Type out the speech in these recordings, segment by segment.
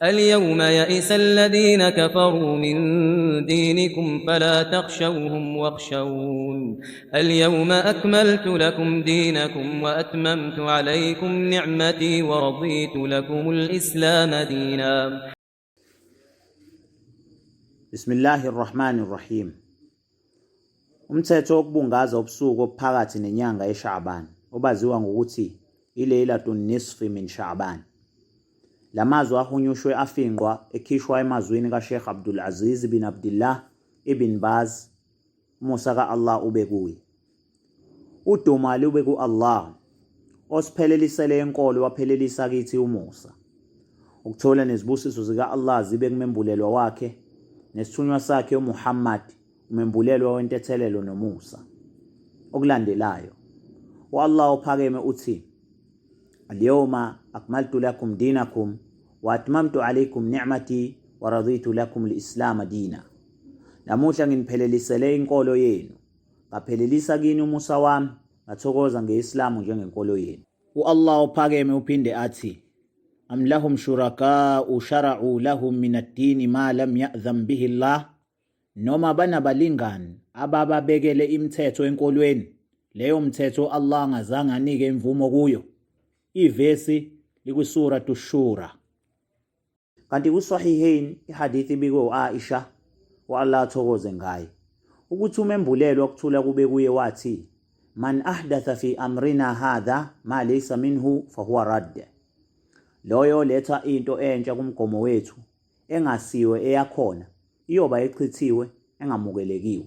اليوم يئس الذين كفروا من دينكم فلا تخشوهم واخشون اليوم أكملت لكم دينكم وأتممت عليكم نعمتي ورضيت لكم الإسلام دينا. بسم الله الرحمن الرحيم. Umthetho wokubungaza ubusuku obuphakathi nenyanga yeSha'ban obaziwa ngokuthi iLeilatun Nisfi min Sha'ban. Lamazwi ahunyushwe afinqwa ekhishwa emazwini kaSheikh Abdul Aziz bin Abdullah ibn Baz, umusa ka-Allah ube kuye. Udumo lube ku-Allah osiphelelisele enkolo waphelelisa kithi umusa. Ukuthola nezibusiso zika-Allah zibe kumembulelwa wakhe nesithunywa sakhe uMuhammad, umembulelwa wentethelelo nomusa. Okulandelayo, Allah uphakeme uthi, Al-yawma akmaltu lakum dinakum wa atmamtu alaykum ni'mati wa raditu lakum al-Islam dina. Namuhla nginiphelelelisele inkolo yenu, ngaphelelisa kini umusa wami, ngathokoza ngeIslamu njengenkolo yenu. Allah uphakeme uphinde athi, Am lahum shuraka'u shara'u lahum min ad-din ma lam ya'zam bihi Allah. Noma banabalingani abababekele imithetho enkolweni, leyo mthetho Allah angazange anike imvumo kuyo. Ivesi likwisura tushura. Kanti kusahihain ihadithi ibikwe Aisha wa Allah athokoze ngaye ukuthi umembulelwa okuthula kube kuye wathi, Man ahdatha fi amrina hadha ma laysa minhu fahuwa radd. Loyo letha into entsha kumgomo wethu engasiwe eyakhona iyoba echithiwe engamukelekiwe.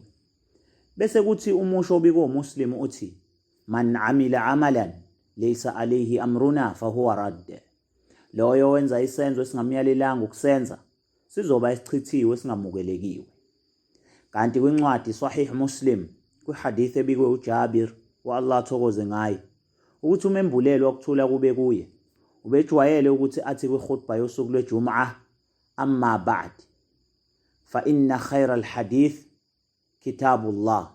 Bese kuthi umusho obikwe uMuslim uthi, Man amila amalan laysa alayhi amruna fahuwa radd. Loyo wenza isenzo esingamyalelanga ukusenza sizoba esichithiwe singamukelekiwe. Kanti kwincwadi Sahih Muslim kwihadith ebikwe uJabir wa Allah athokoze ngaye ukuthi umembulelwa okuthula kube kuye ubejwayele ukuthi athi kwikhutba yosuku lweJum'ah, amma ba'd fa inna khayra alhadith kitabullah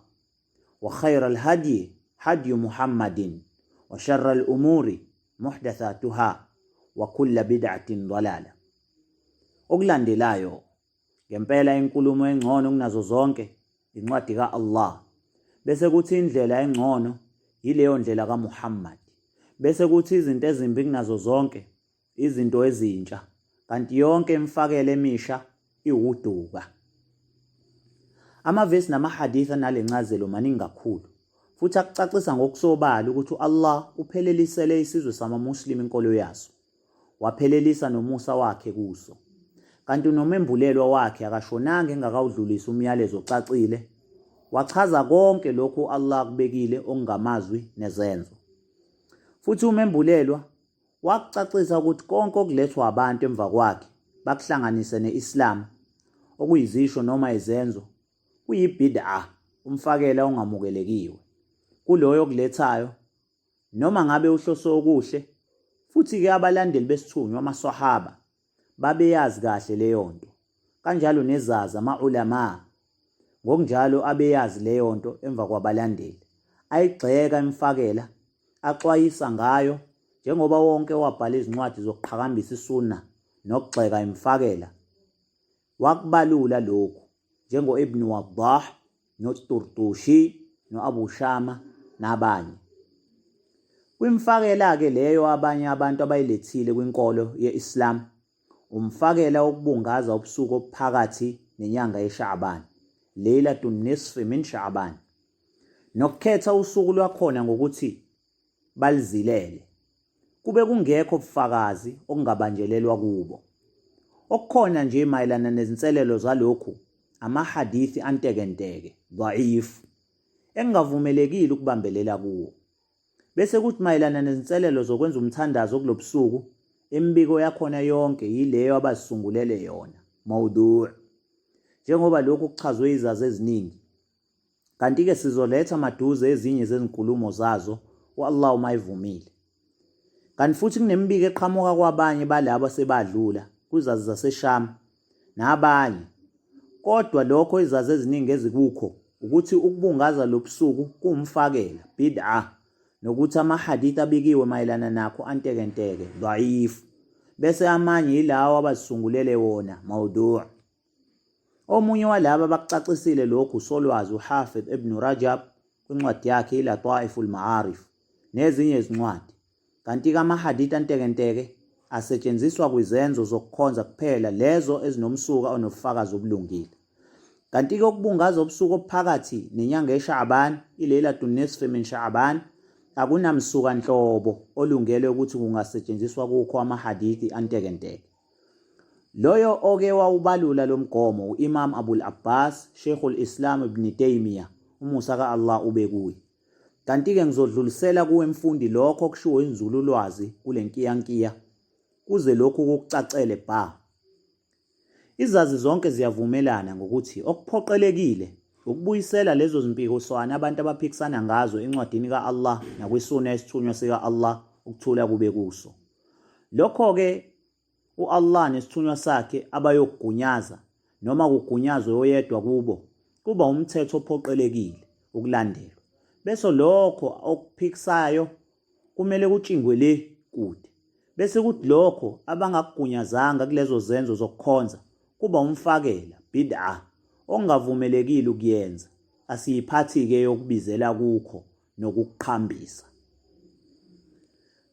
wa khayra alhadi hadi Muhammadin wa sharra alumuri muhdathatuha wa kulla bid'atin dalala. Okulandelayo ngempela inkulumo engcono kunazo zonke incwadi ka-Allah. Bese kuthi indlela engcono yileyo ndlela kaMuhammad. Bese kuthi izinto ezimbi kunazo zonke izinto ezintsha, kanti yonke imfakele emisha iwuduka. Amavesi namahadith analencazelo maningi kakhulu, futhi akucacisa ngokusobala ukuthi Allah uphelelisele isizwe samaMuslim inkolo yaso, waphelelisa nomusa wakhe kuso. Kanti nomembulelwa wakhe akashonanga engakawudlulisa umyalezo ocacile, wachaza konke lokhu Allah akubekile okungamazwi nezenzo. Futhi umembulelwa wakucacisa ukuthi konke okulethwa abantu emva kwakhe bakuhlanganise neIslam, okuyizisho noma izenzo, kuyibid'a, umfakela ongamukelekiwe kuloyo okulethayo, noma ngabe uhloso okuhle. Futhi-ke abalandeli besithunywa amaswahaba babeyazi kahle leyo nto, kanjalo nezazi ama-ulama ngokunjalo abeyazi leyo nto emva kwabalandeli, ayigxeka imfakela, axwayisa ngayo, njengoba wonke wabhala izincwadi zokuqhakambisa isunna nokugxeka imfakela wakubalula lokhu, njengo-Ibn Waddah noTurtushi no-Abu Shama nabanye. Kwimfakela-ke leyo abanye abantu abayilethile kwinkolo ye-Islam, umfakela wokubungaza ubusuku obuphakathi nenyanga yeSha'ban, Leilatun Nisfi min Sha'ban, nokukhetha usuku lwakhona ngokuthi balizilele, kube kungekho ubufakazi okungabanjelelwa kubo. Okukhona nje mayelana nezinselelo zalokhu amahadithi antekenteke, dhaif, engavumelekile ukubambelela kuwo. Bese kuthi mayelana nezinselelo zokwenza umthandazo kulobusuku, imbiko yakhona yonke yileyo abazisungulele yona, mawdu', njengoba lokhu kuchazwe izazi eziningi. Kanti-ke sizoletha maduze ezinye zezinkulumo zazo Allah mayivumile. Kanti futhi kunembiko eqhamuka kwabanye balabo sebadlula kuzazi zaseSham nabanye. Kodwa lokho izazi eziningi ezikukho ukuthi ukubungaza lobusuku kuwumfakela, bid'a, nokuthi amahadith abikiwe mayelana nakho antekenteke, dhaif. bese amanye yilawo abazisungulele wona mawdu'. Omunye walaba bakucacisile lokhu usolwazi uHafidh ibn Rajab kwincwadi yakhe iLataiful Ma'arif nezinye izincwadi. Kanti-ke amahadith antekenteke asetshenziswa kwizenzo zokukhonza kuphela lezo ezinomsuka onobufakazi obulungile. Kanti-ke ukubungaza ubusuku obuphakathi nenyanga yeSha'ban iLailatul Nisfi min Sha'ban akunamsuka nhlobo olungele ukuthi kungasetshenziswa kukho amahadithi antekenteke. Loyo oke wawubalula lo mgomo u-Imam Abul Abbas Sheikhul Islam Ibn Taymiyyah umusa ka-Allah ube kuye. Kanti-ke ngizodlulisela kuwe mfundi lokho kushiwo inzululwazi kule nkiyankiya kuze lokhu kukucacele bha. Izazi zonke ziyavumelana ngokuthi okuphoqelekile ukubuyisela lezo zimpikiswano abantu abaphikisana ngazo encwadini ka-Allah nakwisuna esithunywa sika-Allah ukuthula kube kuso. Lokho-ke u-Allah nesithunywa sakhe abayokugunyaza noma kugunyazwe oyedwa kubo kuba umthetho ophoqelekile ukulandelwa. Bese lokho okuphikisayo kumele kutshingwe le kude. Bese kuthi lokho abangakugunyazanga kulezo zenzo zokukhonza kuba umfakela bid'ah ongavumelekile ukuyenza. Asiyiphathi-ke yokubizela kukho nokukuqhambisa.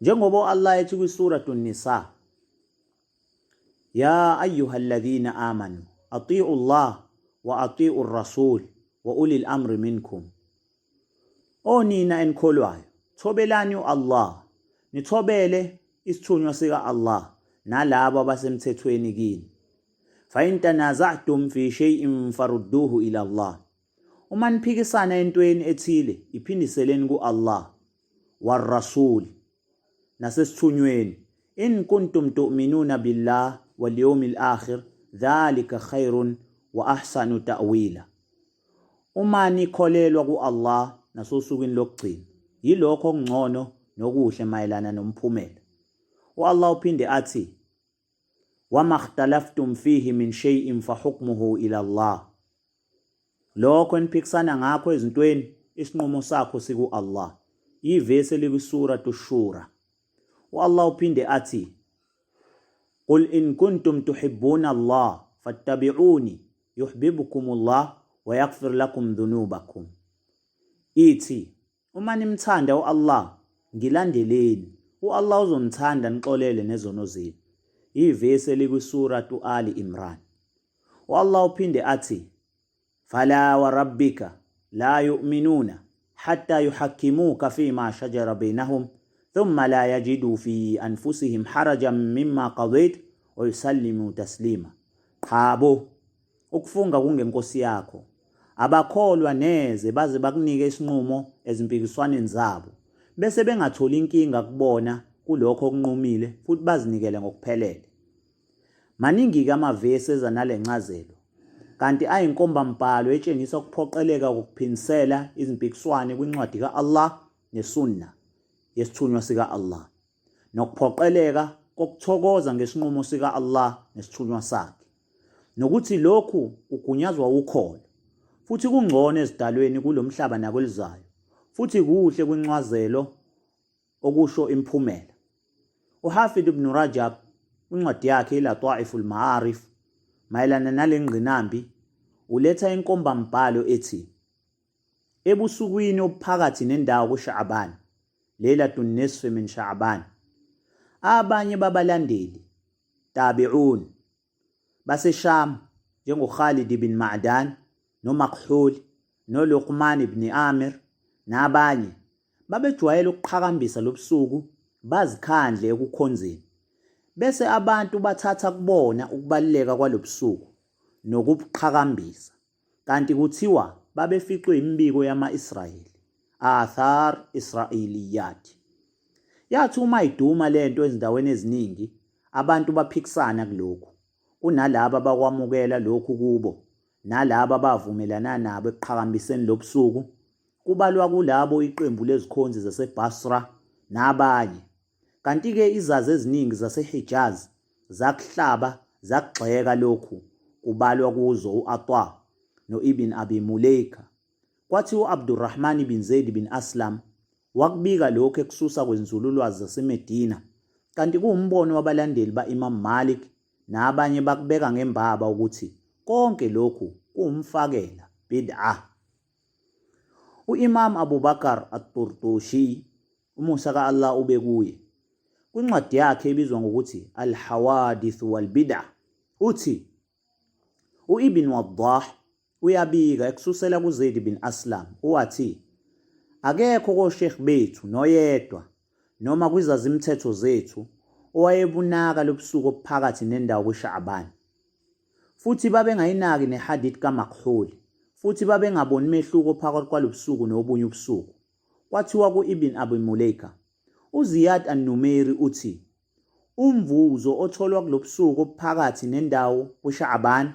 Njengoba Allah ethi kwiSuratul Nisa, Ya ayyuhalladhina amanu ati'u Allah wa ati'u ar-rasul wa ulil amri minkum. Onina enikholwayo, thobelani u-Allah, nithobele isithunywa sika-Allah nalabo abasemthethweni kini. Fa in tanaza'tum fi shay'in farudduhu ila Allah. Uma niphikisana entweni ethile, iphindiseleni ku-Allah war-rasul nasesithunyweni. In kuntum tu'minuna billah wal yawmil akhir dhalika khairun wa ahsanu ta'wila. Uma nikholelwa ku-Allah nasosukwini lokugcina, yilokho okungcono nokuhle mayelana nomphumela. U-Allah uphinde athi, وَمَا اخْتَلَفْتُمْ فِيهِ مِنْ شَيْءٍ فَحُكْمُهُ إِلَى اللَّهِ. Lokho eniphikisana ngakho ezintweni isinqumo sakho siku-Allah. Ivesi elikwiSuratul Shura. U-Allah uphinde athi, قُلْ إِن كُنْتُمْ تُحِبُّونَ اللَّهَ فَاتَّبِعُونِي يُحْبِبُكُمُ اللَّهُ وَيَغْفِرْ لَكُمْ ذُنُوبَكُمْ. Ithi, uma nimthanda u-Allah, ngilandeleni. U-Allah uzomthanda nixolele nezono zenu. Ivesi elikwiSuratu Ali Imran. U-Allah uphinde athi, فَلَا وَرَبِّكَ لَا يُؤْمِنُونَ حَتَّى يُحَكِّمُوكَ فِيمَا شَجَرَ بَيْنَهُمْ ثُمَّ لَا يَجِدُوا فِي أَنفُسِهِمْ حَرَجًا مِمَّا قَضَيْتَ وَيُسَلِّمُوا تَسْلِيمًا. Qhabo, ukufunga kungenkosi yakho. Abakholwa neze baze bakunike isinqumo ezimpikiswaneni zabo, bese bengatholi inkinga kubona kulokho okunqumile futhi bazinikele ngokuphelele. Maningi-ke amavesi eza nale ncazelo, kanti ayinkomba-mbhalo etshengisa ukuphoqeleka kokuphindisela izimpikiswane kwincwadi ka-Allah nesunna yesithunywa sika-Allah, nokuphoqeleka kokuthokoza ngesinqumo sika-Allah nesithunywa sakhe, nokuthi lokhu kugunyazwa ukholo, futhi kungcono ezidalweni kulomhlaba nakwelizayo, futhi kuhle kwincwazelo okusho imphumela. uHafidh ibn Rajab kwincwadi yakhe iLataiful Ma'arif mayelana nale ngqinambi uletha inkomba-mbhalo ethi, ebusukwini obuphakathi nendawo kuSha'ban, Lailatul Nisfi min Sha'ban, abanye babalandeli tabi'un baseSham njengoKhalid ibn Ma'dan noMakhul noLuqman ibn Amir nabanye babejwayela ukuqhakambisa lobusuku bazikhandle ekukhonzeni, bese abantu bathatha kubona ukubaluleka kwalobusuku nokubuqhakambisa, kanti kuthiwa babeficwe imibiko yama-Israyeli, Athar Israiliyat. Yathi uma iduma lento ezindaweni eziningi, abantu baphikisana kulokhu, kunalabo bakwamukela lokhu kubo nalabo bavumelana nabo ekuqhakambiseni lobusuku, kubalwa kulabo iqembu lezikhonzi zaseBasra nabanye. Kanti-ke izazi eziningi zaseHijaz zakuhlaba zakugxeka lokhu, kubalwa kuzo u-Atwa no-Ibn Abi Mulaika. Kwathi u-Abdurrahman ibn Zayd ibn Aslam wakubika lokhu ekususa kwenzululwazi zaseMedina, kanti kuwumbono wabalandeli ba-Imam Malik nabanye bakubeka ngembaba ukuthi konke lokhu kuwumfakela bid'ah. U-Imam Abu Bakar at-Turtushi, umusa ka-Allah ube kuye, kwincwadi yakhe ebizwa ngokuthi Al-Hawadith wal-Bid'ah, uthi u-Ibn Waddah uyabika ekususela kuZayd bin Aslam wathi akekho koshekh bethu noyedwa noma kwizazimthetho zethu owayebunaka lobusuku obuphakathi nendawo kuSha'ban, futhi babengayinaki nehadith kaMakhul, futhi babengaboni mehluko phakathi kwalobusuku nobunye ubusuku. Kwathiwa ku-Ibn Abi Mulaika, uZiyad an-Numeri uthi umvuzo otholwa kulobusuku obuphakathi nendawo kuSha'ban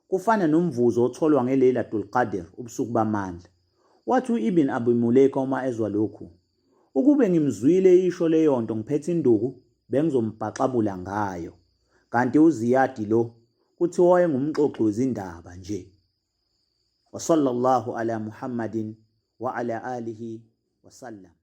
kufana nomvuzo otholwa ngeLeilatul Qadr, ubusuku bamandla. Wathi u-Ibn Abi Mulaika uma ezwa lokhu, ukube ngimzwile isho leyo nto ngiphethe induku bengizombhaxabula ngayo, kanti uZiyad lo kuthi wayengumxoxi wezindaba nje. Wa sallallahu ala Muhammadin wa ala alihi wa sallam.